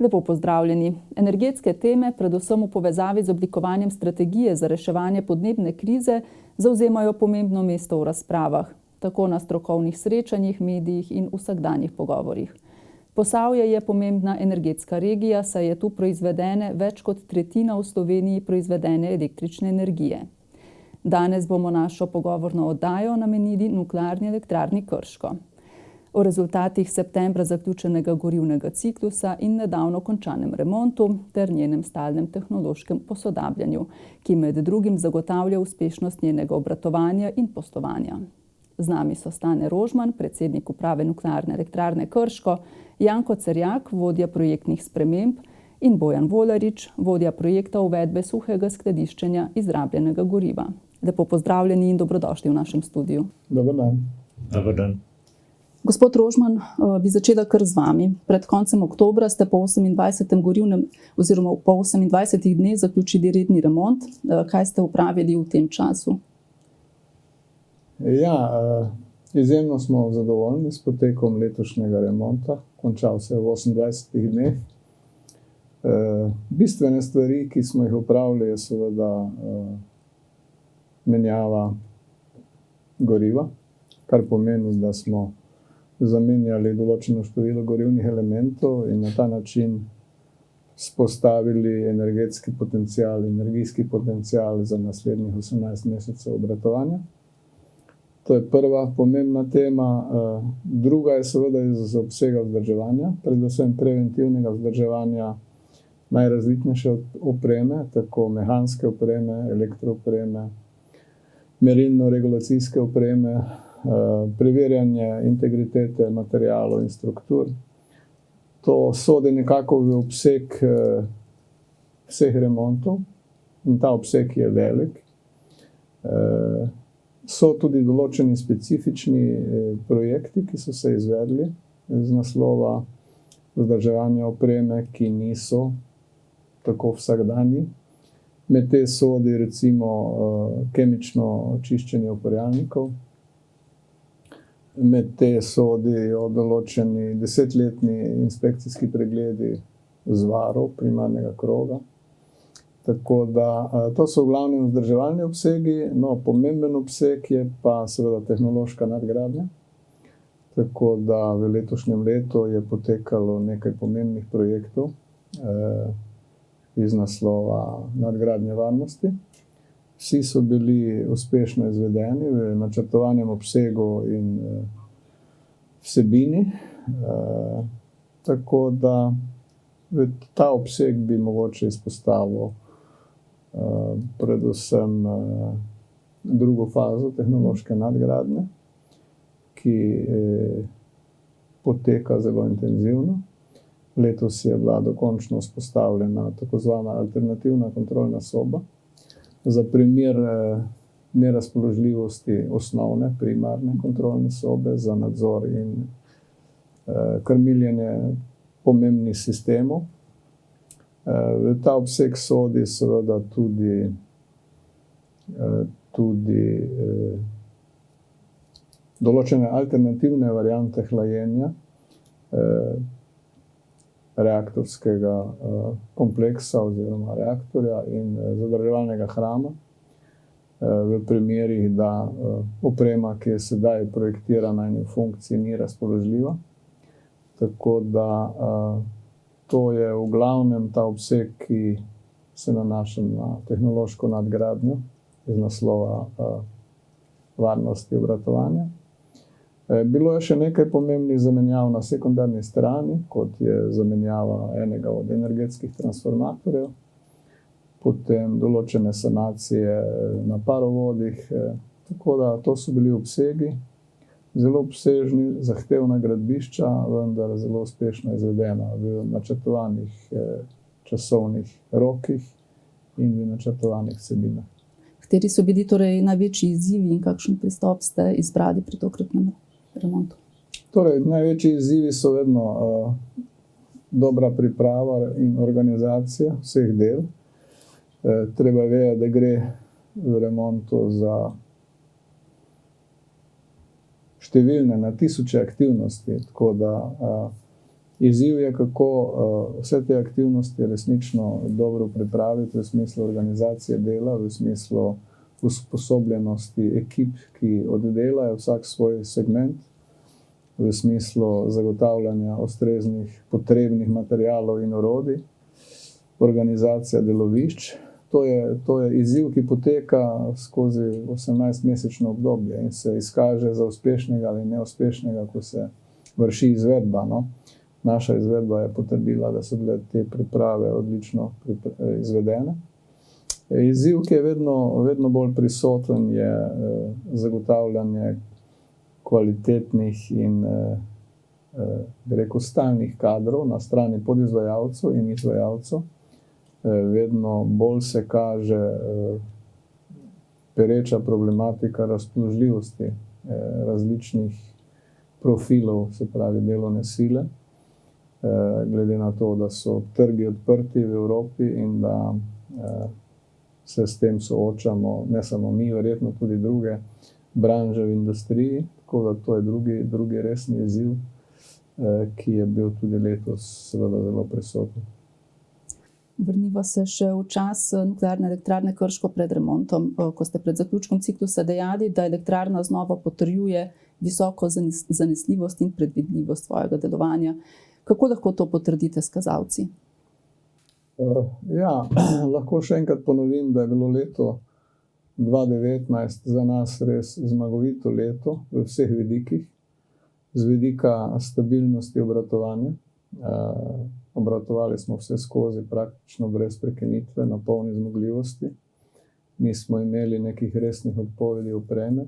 Lepo pozdravljeni. Energetske teme, predvsem v povezavi z oblikovanjem strategije za reševanje podnebne krize, zavzemajo pomembno mesto v razpravah, tako na strokovnih srečanjih, medijih in vsakdanjih pogovorih. Posavje je pomembna energetska regija, saj je tu proizvedene več kot tretjina v Sloveniji proizvedene električne energije. Danes bomo našo pogovorno oddajo namenili Nuklearni elektrarni Krško. O rezultatih septembra zaključenega gorivnega ciklusa in nedavno končanem remontu ter njenem stalnem tehnološkem posodabljanju, ki med drugim zagotavlja uspešnost njenega obratovanja in poslovanja. Z nami so Stane Rožman, predsednik uprave Nuklearne elektrarne Krško, Janko Cerjak, vodja projektnih sprememb, in Bojan Volarič, vodja projekta uvedbe suhega skladiščenja izrabljenega goriva. Lepo pozdravljeni in dobrodošli v našem studiu. Dober dan. Dober dan. Gospod Rožman, bi začela kar z vami. Pred koncem oktobra ste po 28. gorivnem oziroma po 28 dneh zaključili redni remont. Kaj ste opravili v tem času? Ja, izjemno smo zadovoljni s potekom letošnjega remonta. Končal se je v 28 dneh. Bistvene stvari, ki smo jih opravili, je seveda menjava goriva, kar pomeni, da smo zamenjali določeno število gorivnih elementov in na ta način vzpostavili energetski potencial, energijski potencial za naslednjih 18 mesecev obratovanja. To je prva pomembna tema. Druga je seveda iz obsega vzdrževanja, predvsem preventivnega vzdrževanja najrazličnejše opreme, tako mehanske opreme, elektroopreme, merilno-regulacijske opreme, preverjanje integritete materialov in struktur. To sodi nekako v obseg vseh remontov in ta obseg je velik. So tudi določeni specifični projekti, ki so se izvedli z naslova vzdrževanja opreme, ki niso tako vsakdanji. Med te sodi recimo kemično čiščenje uparjalnikov, med te sodijo določeni 10-letni inspekcijski pregledi zvarov primarnega kroga. Tako da to so v glavnem vzdrževalni obsegi, no pomemben obseg je pa seveda tehnološka nadgradnja. Tako da v letošnjem letu je potekalo nekaj pomembnih projektov iz naslova nadgradnje varnosti. Vsi so bili uspešno izvedeni v načrtovanem obsegu in vsebini. Tako da v ta obseg bi mogoče izpostavil predvsem drugo fazo tehnološke nadgradnje, ki poteka zelo intenzivno. Letos je bila dokončno vzpostavljena tako zvana alternativna kontrolna soba za primer nerazpoložljivosti osnovne primarne kontrolne sobe za nadzor in krmiljenje pomembnih sistemov. V ta obseg sodi seveda tudi določene alternativne variante hlajenja reaktorskega kompleksa oziroma reaktorja in zadrževalnega hrama v primerih, da oprema, ki je sedaj projektirana in v funkciji, ni razpoložljiva. Tako da to je v glavnem ta obseg, ki se nanaša na tehnološko nadgradnjo iz naslova varnosti obratovanja. Bilo je še nekaj pomembnih zamenjav na sekundarni strani, kot je zamenjava enega od energetskih transformatorjev, potem določene sanacije na parovodih. Tako da to so bili obsegi, zelo obsežni, zahtevna gradbišča, vendar zelo uspešno izvedena v načrtovanih časovnih rokih in v načrtovanih vsebinah. Kateri so bili torej največji izzivi in kakšen pristop ste izbrali pri tokratnem remontu? Torej, največji izzivi so vedno dobra priprava in organizacija vseh del. Treba vedeti, da gre v remontu za številne na tisoče aktivnosti, tako da Izziv je, kako vse te aktivnosti resnično dobro pripraviti v smislu organizacije dela, v smislu usposobljenosti ekip, ki oddelajo vsak svoj segment, v smislu zagotavljanja ustreznih potrebnih materialov in orodij, organizacija delovišč. To je izziv, ki poteka skozi 18-mesečno obdobje in se izkaže za uspešnega ali neuspešnega, ko se vrši izvedba. No? Naša izvedba je potrdila, da so bile te priprave odlično izvedene. Izziv, ki je vedno bolj prisoten, je zagotavljanje kvalitetnih in stalnih kadrov na strani podizvajalcev in izvajalcev. Vedno bolj se kaže pereča problematika razpoložljivosti različnih profilov, se pravi delovne sile, glede na to, da so trgi odprti v Evropi in da se s tem soočamo, ne samo mi, verjetno tudi druge branže v industriji, tako da to je drugi resni izziv, ki je bil tudi letos seveda zelo prisoten. Vrniva se še v čas Nuklearne elektrarne Krško pred remontom, ko ste pred zaključkom ciklusa dejali, da elektrarna znova potrjuje visoko zanesljivost in predvidljivost svojega delovanja. Kako lahko to potrdite s kazalci? Lahko še enkrat ponovim, da je bilo leto 2019 za nas res zmagovito leto v vseh vidikih. Z vidika stabilnosti obratovanja. Obratovali smo vse skozi praktično brez prekinitve, na polni zmogljivosti. Nismo imeli nekih resnih odpovedi opreme.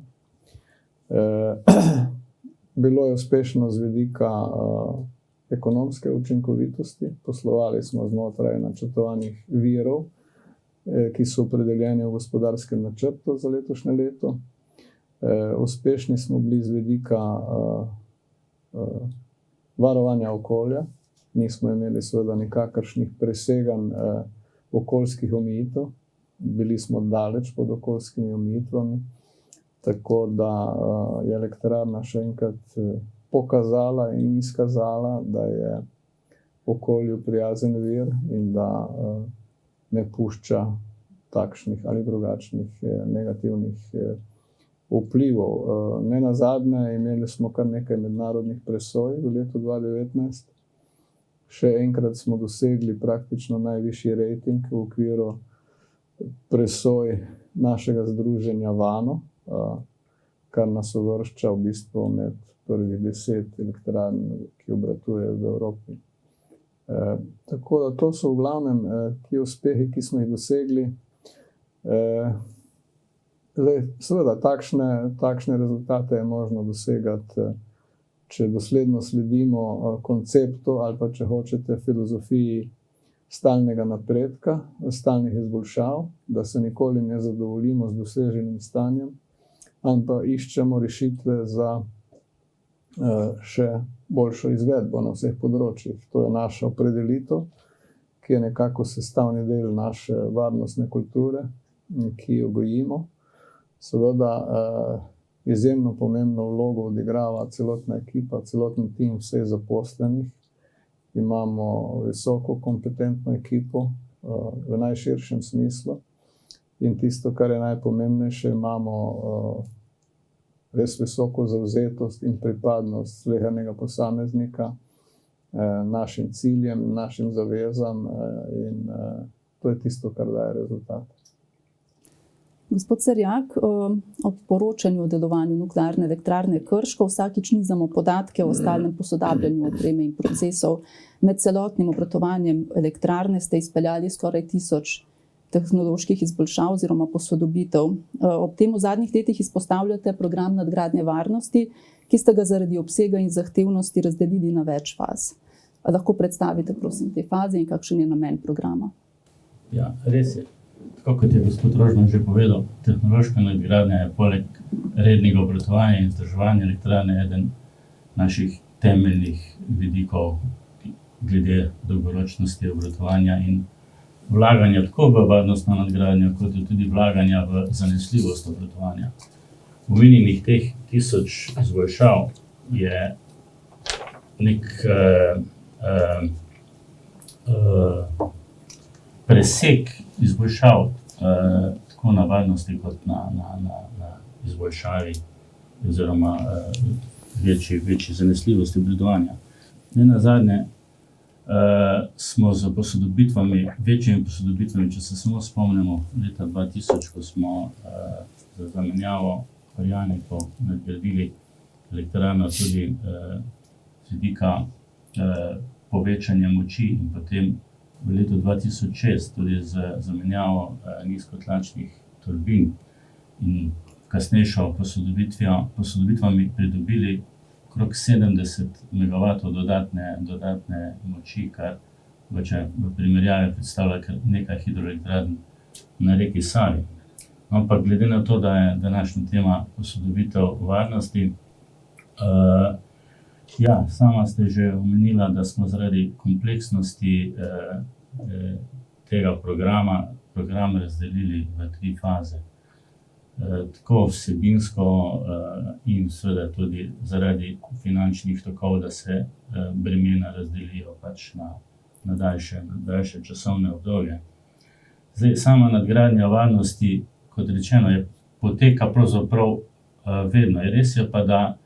Bilo je uspešno z vidika ekonomske učinkovitosti. Poslovali smo znotraj načrtovanih virov, ki so opredeljeni v gospodarskem načrtu za letošnje leto. Uspešni smo bili z vidika varovanja okolja. Nismo imeli seveda nikakršnih preseganj okoljskih omejitev. Bili smo daleč pod okoljskimi omejitvami, tako da je elektrarna še enkrat pokazala in izkazala, da je okolju prijazen vir in da ne pušča takšnih ali drugačnih negativnih vplivov. Nenazadnje imeli smo kar nekaj mednarodnih presoj v letu 2019. Še enkrat smo dosegli praktično najvišji rating v okviru presoj našega združenja Vano, kar nas uvršča v bistvu med prvih 10 elektrarn, ki obratujejo v Evropi. Tako da to so v glavnem ti uspehi, ki smo jih dosegli. Seveda, takšne rezultate je možno dosegati, če dosledno sledimo konceptu ali pa, če hočete, filozofiji stalnega napredka, stalnih izboljšav, da se nikoli ne zadovoljimo z doseženim stanjem, ampak iščemo rešitve za še boljšo izvedbo na vseh področjih. To je naša opredelitev, ki je nekako sestavni del naše varnostne kulture, ki jo gojimo. Seveda, izjemno pomembno vlogo odigrava celotna ekipa, celoten tim vseh zaposlenih. Imamo visoko kompetentno ekipo v najširšem smislu in tisto, kar je najpomembnejše, imamo res visoko zavzetost in pripadnost slehernega posameznika našim ciljem, našim zavezam in to je tisto, kar daje rezultat. Gospod Cerjak, ob poročanju o delovanju Nuklearne elektrarne Krško vsakič nizamo podatke o stalnem posodabljanju opreme in procesov. Med celotnim obratovanjem elektrarne ste izpeljali skoraj 1000 tehnoloških izboljšav oziroma posodobitev. Ob tem v zadnjih letih izpostavljate program nadgradnje varnosti, ki ste ga zaradi obsega in zahtevnosti razdelili na več faz. Lahko predstavite, prosim, te faze in kakšen je namen programa? Ja, res je. Tako kot je gospod Rožman že povedal, tehnološka nadgradnja je poleg rednega obratovanja in vzdrževanja elektrarne eden naših temeljnih vidikov glede dolgoročnosti obratovanja in vlaganja tako v varnostno nadgradnjo, kot tudi vlaganja v zanesljivost obratovanja. Omenjenih teh 1000 izboljšav je nek presek izboljšav tako na varnosti kot na izboljšavi oziroma večji zanesljivosti obvladovanja. Nenazadnje smo z posodobitvami, večjimi posodobitvami, če se samo spomnimo leta 2000, ko smo za zamenjavo parjalnikov nadgradili elektrarno tudi z vidika povečanja moči in potem v letu 2006 tudi z zamenjavo nizkotlačnih turbin in kasnejšo posodobitvami pridobili okrog 70 MW dodatne moči, kar v primerjavi predstavlja kar nekaj hidroelektrarn na reki Savi. Ampak glede na to, da je današnja tema posodobitev varnosti, sama ste že omenila, da smo zaradi kompleksnosti tega program razdelili v 3 faze. Tako vsebinsko in seveda tudi zaradi finančnih tokov, da se bremena razdelijo pač na daljše časovne obdobje. Zdaj, sama nadgradnja varnosti, kot rečeno, poteka pravzaprav vedno. Res je pa, da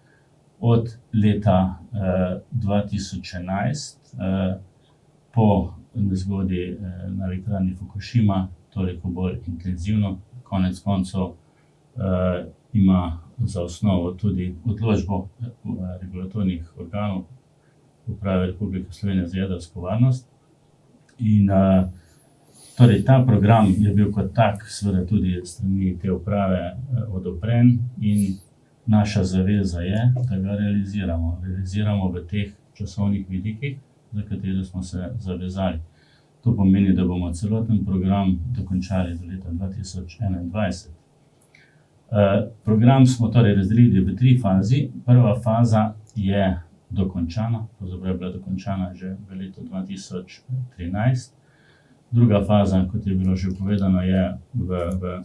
od leta 2011 po nezgodi na elektrarni Fukušima toliko bolj intenzivno, konec koncev ima za osnovo tudi odločbo regulatornih organov Uprave Republike Slovenije za jedrsko varnost. In torej ta program je bil kot tak seveda tudi strani te uprave odobren in naša zaveza je, da ga realiziramo. Realiziramo v teh časovnih vidikih, za katere smo se zavezali. To pomeni, da bomo celoten program dokončali do leta 2021. Program smo torej razdelili v 3 fazi. Prva faza je dokončana, pravzaprav je bila dokončana že v letu 2013. Druga faza, kot je bilo že povedano, je v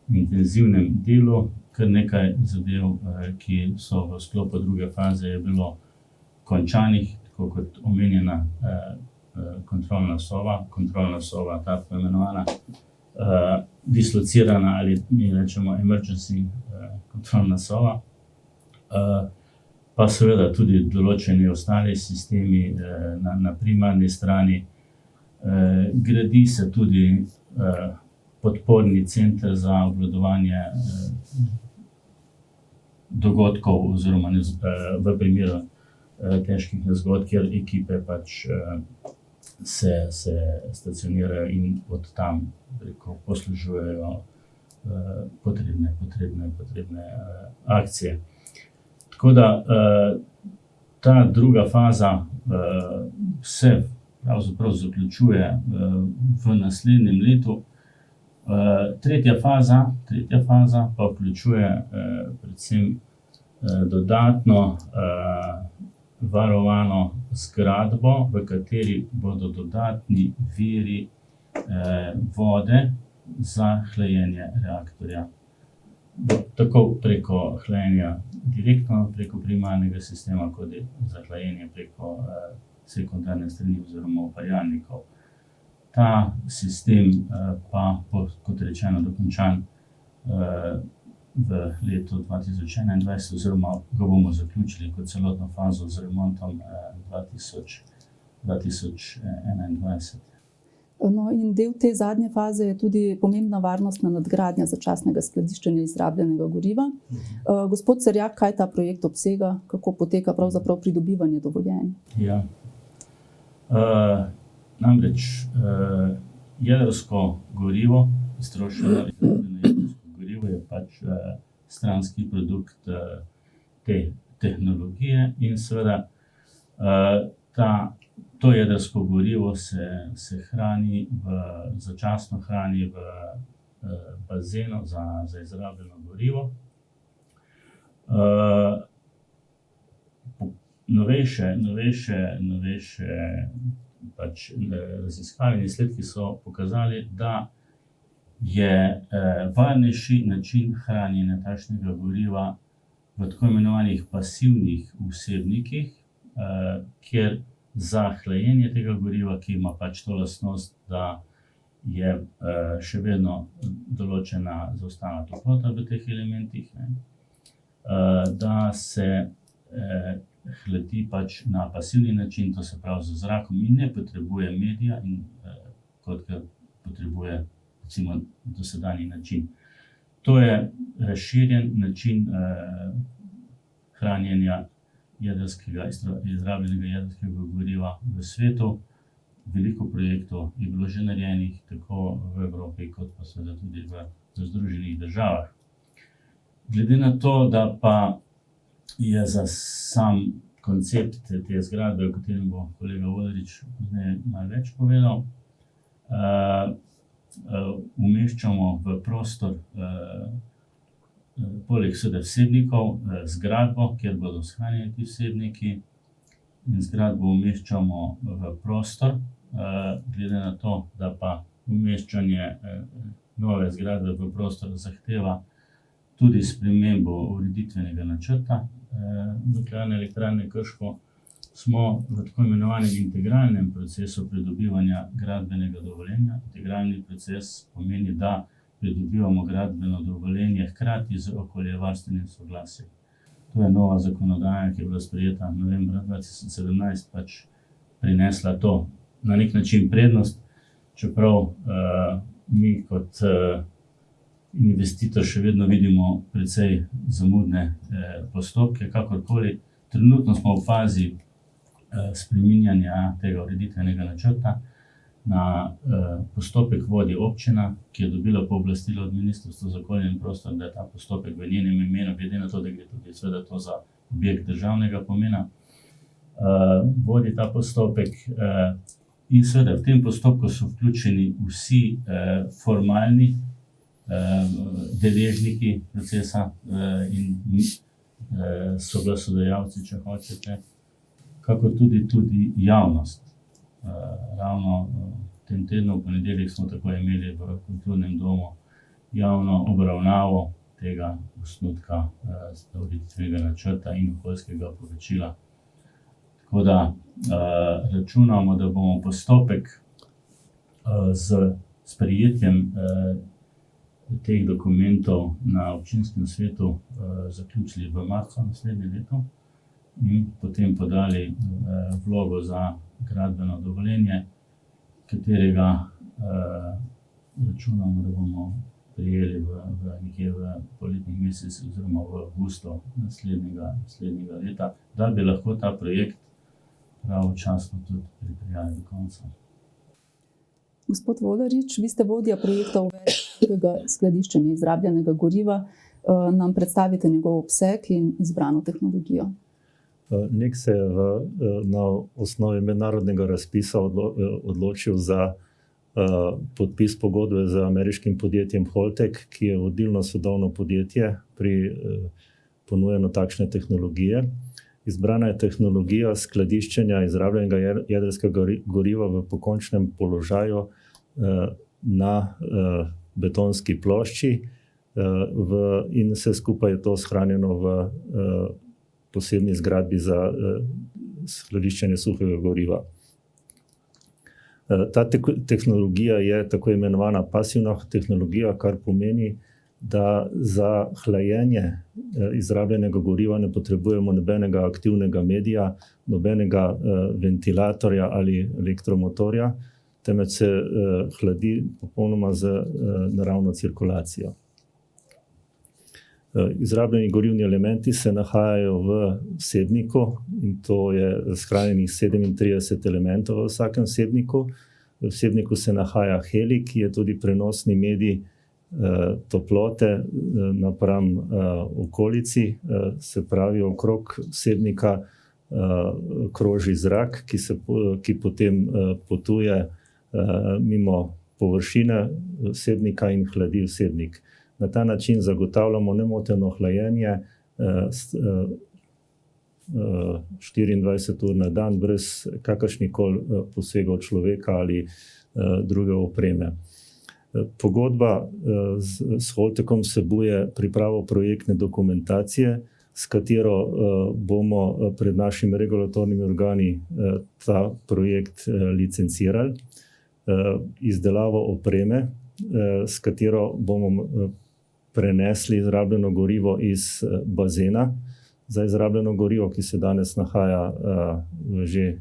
intenzivnem delu. Kar nekaj zadev, ki so v sklopu druge faze, je bilo končanih, tako kot omenjena kontrolna soba. Kontrolna soba, ta poimenovana dislocirana ali mi rečemo emergency kontrolna soba. Pa seveda tudi določeni ostali sistemi na primarni strani. Gradi se tudi podporni center za obvladovanje dogodkov oziroma v primeru težkih nezgod, kjer ekipe pač se stacionirajo in od tam poslužujejo potrebne akcije. Tako da ta druga faza se pravzaprav zaključuje v naslednjem letu. Tretja faza pa vključuje predvsem dodatno varovano zgradbo, v kateri bodo dodatni viri vode za hlajenje reaktorja. Tako preko hlajenja direktno preko primarnega sistema, kot je za hlajenje preko sekundarne strani oziroma uparjalnikov. Ta sistem pa bo, kot rečeno, dokončan v letu 2021 oziroma ga bomo zaključili kot celotno fazo z remontom 2021. No, in del te zadnje faze je tudi pomembna varnostna nadgradnja začasnega skladiščenja izrabljenega goriva. Gospod Cerjak, kaj ta projekt obsega, kako poteka pravzaprav pridobivanje dovoljenj? Ja. Namreč jedrsko gorivo, iztrošeno jedrsko gorivo je pač stranski produkt te tehnologije in seveda to jedrsko gorivo se hrani začasno hrani v bazenu za izrabljeno gorivo. Novejše pač raziskave in izsledki so pokazali, da je varnejši način hranjenja takšnega goriva v tako imenovanih pasivnih vsebnikih, kjer za hlajenje tega goriva, ki ima pač to lastnost, da je še vedno določena zaustavna toplota v teh elementih, da se hladi pač na pasivni način, to se pravi z zrakom in ne potrebuje medija, kot ga potrebuje recimo dosedanji način. To je razširjen način hranjenja izrabljenega jedrskega goriva v svetu. Veliko projektov je bilo že narejenih, tako v Evropi, kot pa seveda tudi v Združenih državah. Glede na to, da pa je za sam koncept te zgradbe, o katerem bo kolega Volderič malo več povedal, umeščamo v prostor poleg seveda vsebnikov zgradbo, kjer bodo shranjeni ti vsebniki, in zgradbo umeščamo v prostor, glede na to, da pa umeščanje nove zgradbe v prostor zahteva tudi spremembo ureditvenega načrta Nuklearne elektrarne Krško, smo v tako imenovanem integralnem procesu pridobivanja gradbenega dovoljenja. Integralni proces pomeni, da pridobivamo gradbeno dovoljenje hkrati z okoljevarstvenim soglasjem. To je nova zakonodaja, ki je bila sprejeta novembra 2017, pač prinesla to na nek način prednost, čeprav mi kot investitor še vedno vidimo precej zamudne postopke, kakorkoli. Trenutno smo v fazi spreminjanja tega ureditvenega načrta. Na postopek vodi občina, ki je dobila pooblastilo od Ministrstva za okolje in prostor, da je ta postopek v njenem imenu, glede na to, da gre tudi seveda to za objekt državnega pomena, vodi ta postopek in seveda v tem postopku so vključeni vsi formalni deležniki procesa in soglasodajalci, če hočete, kakor tudi javnost. Ravno v tem tednu, v ponedeljek, smo tako imeli v Kulturnem domu javno obravnavo tega osnutka ureditvenega načrta in okoljskega poročila. Tako da računamo, da bomo postopek z sprejetjem teh dokumentov na občinskem svetu zaključili v marcu naslednje leto in potem podali vlogo za gradbeno dovoljenje, katerega računamo, da bomo prijeli nekje v poletnih mesecih oziroma v avgustu naslednjega leta, da bi lahko ta projekt pravočasno tudi pripeljali do konca. Gospod Volderič, vi ste vodja projekta uvedbega skladiščenja izrabljenega goriva. Nam predstavite njegov obseg in izbrano tehnologijo. NEK se je na osnovi mednarodnega razpisa odločil za podpis pogodbe z ameriškim podjetjem Holtec, ki je vodilno svetovno podjetje pri ponujanju takšne tehnologije. Izbrana je tehnologija skladiščenja izrabljenega jedrskega goriva v pokončnem položaju na betonski plošči in vse skupaj je to shranjeno v posebni zgradbi za skladiščenje suhega goriva. Ta tehnologija je tako imenovana pasivna tehnologija, kar pomeni, da za hlajenje izrabljenega goriva ne potrebujemo nobenega aktivnega medija, nobenega ventilatorja ali elektromotorja, temveč se hladi popolnoma z naravno cirkulacijo. Izrabljeni gorivni elementi se nahajajo v vsebniku in to je shranjenih 37 elementov v vsakem vsebniku. V vsebniku se nahaja helij, ki je tudi prenosni medij toplote napram okolici, se pravi okrog vsebnika kroži zrak, ki potem potuje mimo površine vsebnika in hladi vsebnik. Na ta način zagotavljamo nemoteno hlajenje 24 ur na dan brez kakršnihkoli posegov človeka ali druge opreme. Pogodba s Holtecom vsebuje pripravo projektne dokumentacije, s katero bomo pred našimi regulatornimi organi ta projekt licencirali. Izdelavo opreme, s katero bomo prenesli izrabljeno gorivo iz bazena za izrabljeno gorivo, ki se danes nahaja že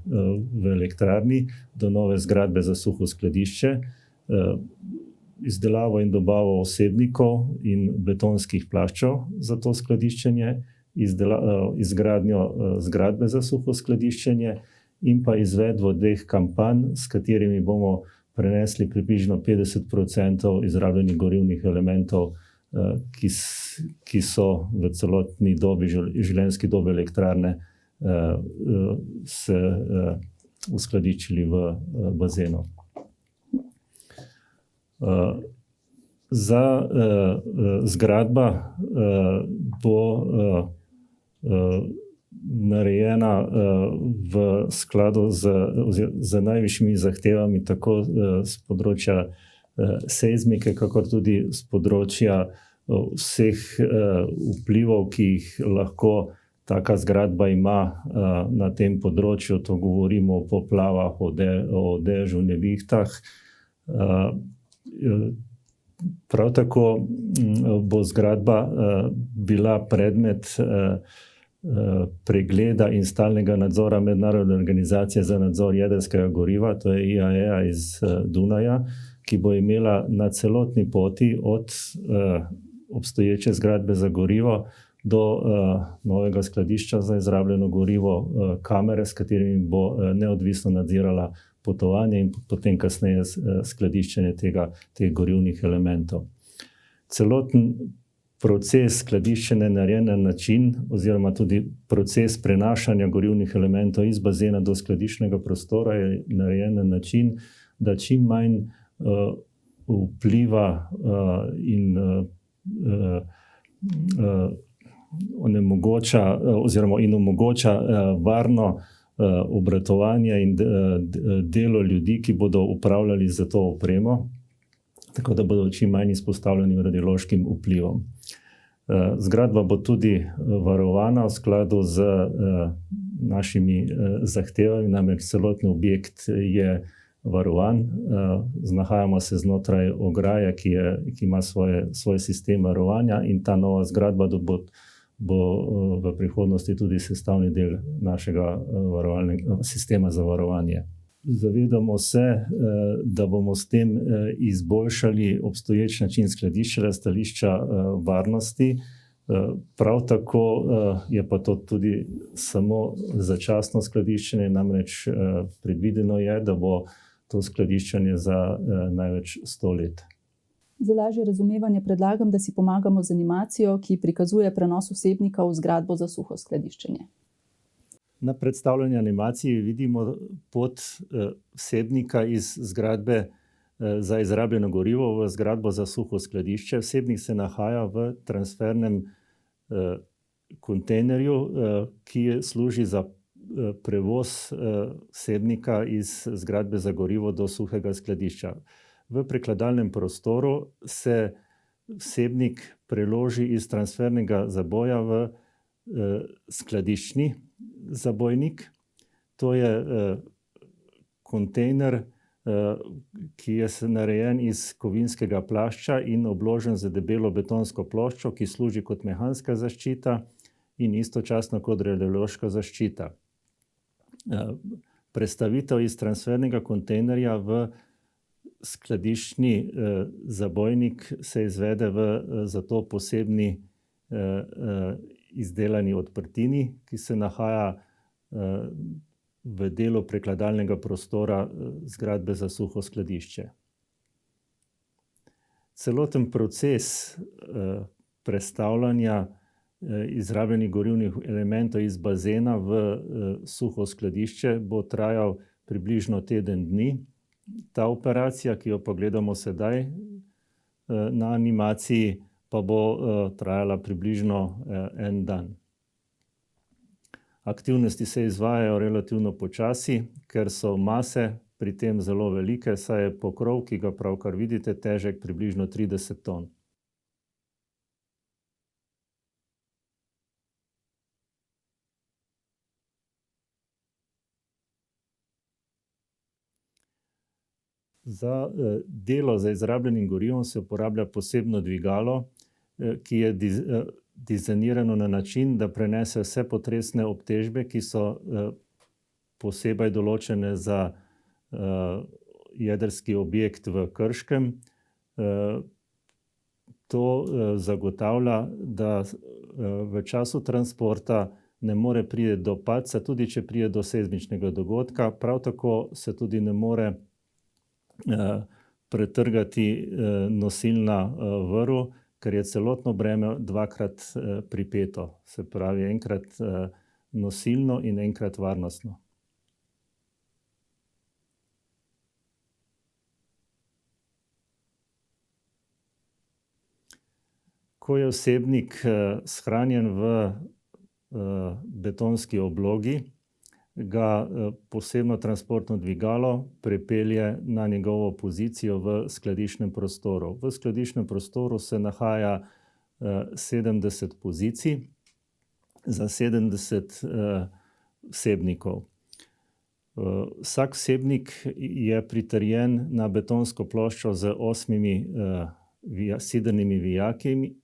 v elektrarni, do nove zgradbe za suho skladišče, izdelavo in dobavo osebnikov in betonskih plaščev za to skladiščenje, izgradnjo zgradbe za suho skladiščenje in pa izvedbo 2 kampanj, s katerimi bomo prenesli približno 50% izrabljenih gorivnih elementov, ki so v celotni dobi, življenjski dobi elektrarne, se uskladičili v bazenu. Zgradba bo narejena v skladu z najvišjimi zahtevami, tako z področja seizmike, kakor tudi z področja vseh vplivov, ki jih lahko taka zgradba ima na tem področju. To govorimo o poplavah, o dežju, nevihtah. Prav tako bo zgradba bila predmet pregleda in stalnega nadzora Mednarodne organizacije za nadzor jedrskega goriva, to je IAEA iz Dunaja, ki bo imela na celotni poti od obstoječe zgradbe za gorivo do novega skladišča za izrabljeno gorivo kamere, s katerimi bo neodvisno nadzirala potovanje in potem kasneje skladiščenje teh gorivnih elementov. Celoten proces skladiščenja je narejen na način, oziroma tudi proces prenašanja gorivnih elementov iz bazena do skladiščnega prostora je narejen na način, da čim manj vpliva in omogoča varno obratovanje in delo ljudi, ki bodo upravljali za to opremo, tako da bodo čim manj izpostavljeni radiološkim vplivom. Zgradba bo tudi varovana v skladu z našimi zahtevami, namreč celotni objekt je varovan. Nahajamo se znotraj ograje, ki ima svoj sistem varovanja, in ta nova zgradba bo v prihodnosti tudi sestavni del našega sistema za varovanje. Zavedamo se, da bomo s tem izboljšali obstoječ način skladiščenja stališča varnosti. Prav tako je pa to tudi samo začasno skladiščenje, namreč predvideno je, da bo to skladiščenje za največ 100 let. Za lažje razumevanje predlagam, da si pomagamo z animacijo, ki prikazuje prenos vsebnika v zgradbo za suho skladiščenje. Na predstavljeni animaciji vidimo pot vsebnika iz zgradbe za izrabljeno gorivo v zgradbo za suho skladišče. Vsebnik se nahaja v transfernem kontejnerju, ki služi za prevoz vsebnika iz zgradbe za gorivo do suhega skladišča. V prekladalnem prostoru se vsebnik preloži iz transfernega zaboja v skladiščni zabojnik. To je kontejner, ki je narejen iz kovinskega plašča in obložen z debelo betonsko ploščo, ki služi kot mehanska zaščita in istočasno kot radiološka zaščita. Prestavitev iz transfernega kontejnerja v skladiščni zabojnik se izvede v za to posebni izdelani odprtini, ki se nahaja v delu prekladalnega prostora zgradbe za suho skladišče. Celoten proces prestavljanja izrabljenih gorivnih elementov iz bazena v suho skladišče bo trajal približno teden dni. Ta operacija, ki jo pogledamo sedaj na animaciji, pa bo trajala približno en dan. Aktivnosti se izvajajo relativno počasi, ker so mase pri tem zelo velike, saj je pokrov, ki ga pravkar vidite, težek približno 30 ton. Za delo z izrabljenim gorivom se uporablja posebno dvigalo, ki je dizajnirano na način, da prenese vse potresne obtežbe, ki so posebej določene za jedrski objekt v Krškem. To zagotavlja, da v času transporta ne more priti do padca, tudi če pride do seizmičnega dogodka. Prav tako se tudi ne more pretrgati nosilna vrv, ker je celotno breme dvakrat pripeto. Se pravi, enkrat nosilno in enkrat varnostno. Ko je vsebnik shranjen v betonski oblogi, ga posebno transportno dvigalo prepelje na njegovo pozicijo v skladiščnem prostoru. V skladiščnem prostoru se nahaja 70 pozicij za 70 vsebnikov. Vsak vsebnik je pritrjen na betonsko ploščo z 8 sidernimi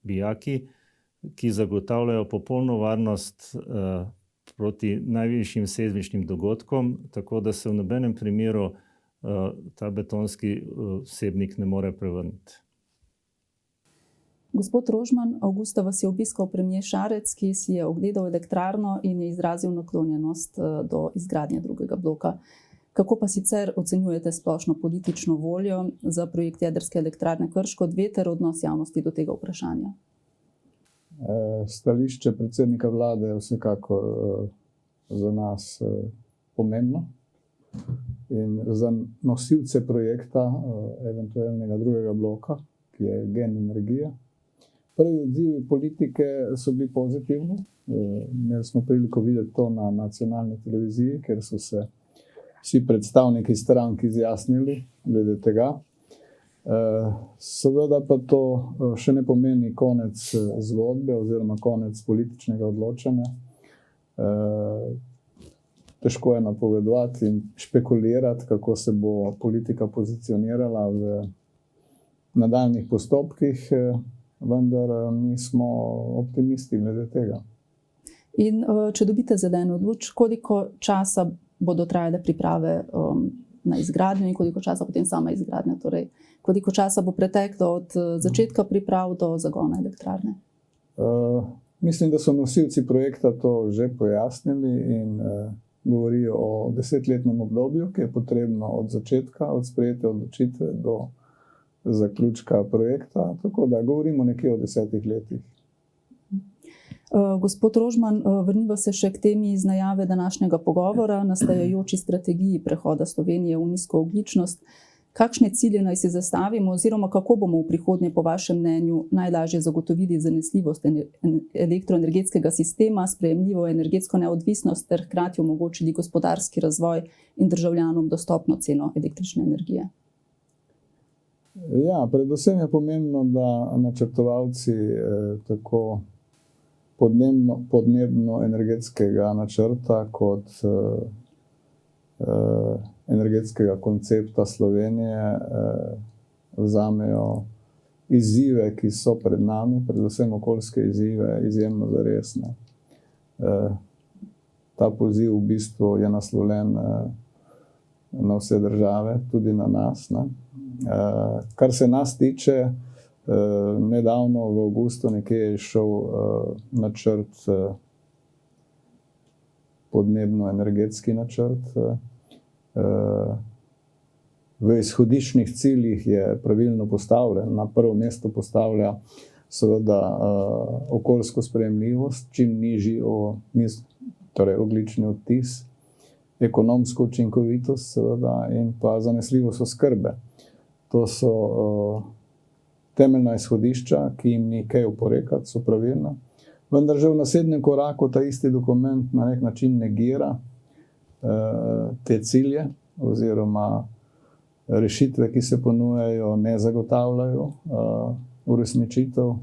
vijaki, ki zagotavljajo popolno varnost proti najvišjim seizmičnim dogodkom, tako da se v nobenem primeru ta betonski vsebnik ne more prevrniti. Gospod Rožman, avgusta vas je obiskal premier Šarec, ki si je ogledal elektrarno in je izrazil naklonjenost do izgradnje drugega bloka. Kako pa sicer ocenjujete splošno politično voljo za projekt jedrske elektrarne Krško 2 ter odnos javnosti do tega vprašanja? Stališče predsednika vlade je vsekakor za nas pomembno in za nosilce projekta eventualnega drugega bloka, ki je Gen energija. Prvi odzivi politike so bili pozitivni. Imeli smo priliko videti to na nacionalni televiziji, kjer so se vsi predstavniki strank izjasnili glede tega. Seveda pa to še ne pomeni konec zgodbe oziroma konec političnega odločanja. Težko je napovedovati in špekulirati, kako se bo politika pozicionirala v nadaljnjih postopkih, vendar mi smo optimisti glede tega. In če dobite zeleno luč, koliko časa bodo trajale priprave na izgradnjo in koliko časa potem sama izgradnja? Torej, koliko časa bo preteklo od začetka priprav do zagona elektrarne? Mislim, da so nosilci projekta to že pojasnili in govorijo o 10-letnem obdobju, ki je potrebno od začetka, od sprejete odločitve do zaključka projekta. Tako da govorimo nekje o 10 letih. Gospod Rožman, vrniva se še k temi iz najave današnjega pogovora, nastajajoči strategiji prehoda Slovenije v nizkoogljičnost. Kakšne cilje naj si zastavimo oziroma kako bomo v prihodnje po vašem mnenju najlažje zagotovili zanesljivost elektroenergetskega sistema, sprejemljivo energetsko neodvisnost ter hkrati omogočili gospodarski razvoj in državljanom dostopno ceno električne energije? Ja, predvsem je pomembno, da načrtovalci tako podnebno-energetskega načrta kot energetskega koncepta Slovenije vzamejo izzive, ki so pred nami, predvsem okoljske izzive, izjemno zaresne. Ta poziv v bistvu je naslovljen na vse države, tudi na nas. Kar se nas tiče, nedavno v avgustu nekje je šel načrt, podnebno-energetski načrt. V izhodiščnih ciljih je pravilno postavljen. Na prvo mesto postavlja seveda okoljsko sprejemljivost, čim nižji ogljični odtis, ekonomsko učinkovitost seveda in pa zanesljivost oskrbe. To so temeljna izhodišča, ki jim ni kaj oporekati, so pravilna. Vendar že v naslednjem koraku ta isti dokument na nek način negira te cilje oziroma rešitve, ki se ponujajo, ne zagotavljajo uresničitev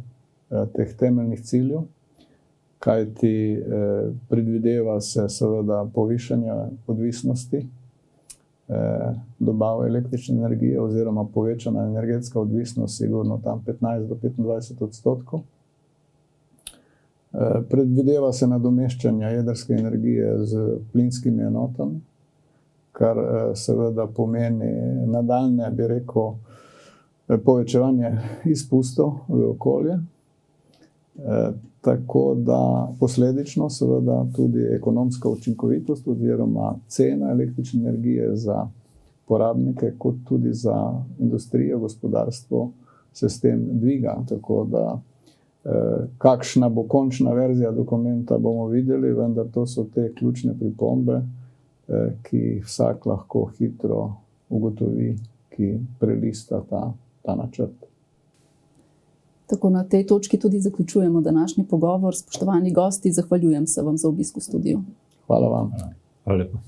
teh temeljnih ciljev, kajti predvideva se seveda povišanje odvisnosti dobave električne energije oziroma povečana energetska odvisnost, sigurno tam 15 do 25%. Predvideva se nadomeščanje jedrske energije z plinskimi enotami, kar seveda pomeni nadaljnje, bi rekel, povečevanje izpustov v okolje. Tako da posledično seveda tudi ekonomska učinkovitost oziroma cena električne energije za porabnike, kot tudi za industrijo, gospodarstvo, se s tem dviga. Tako da kakšna bo končna verzija dokumenta, bomo videli, vendar to so te ključne pripombe, ki jih vsak lahko hitro ugotovi, ki prelista ta načrt. Tako na tej točki tudi zaključujemo današnji pogovor. Spoštovani gosti, zahvaljujem se vam za obisk v studiu. Hvala vam. Hvala lepa.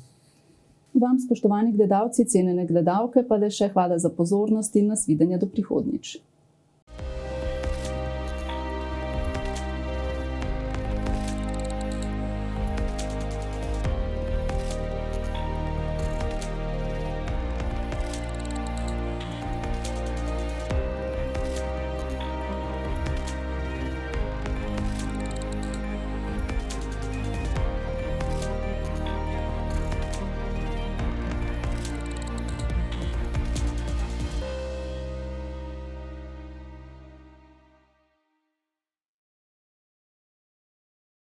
Vam, spoštovani gledalci, cenjene gledalke, pa le še hvala za pozornost in nasvidenje do prihodnjič.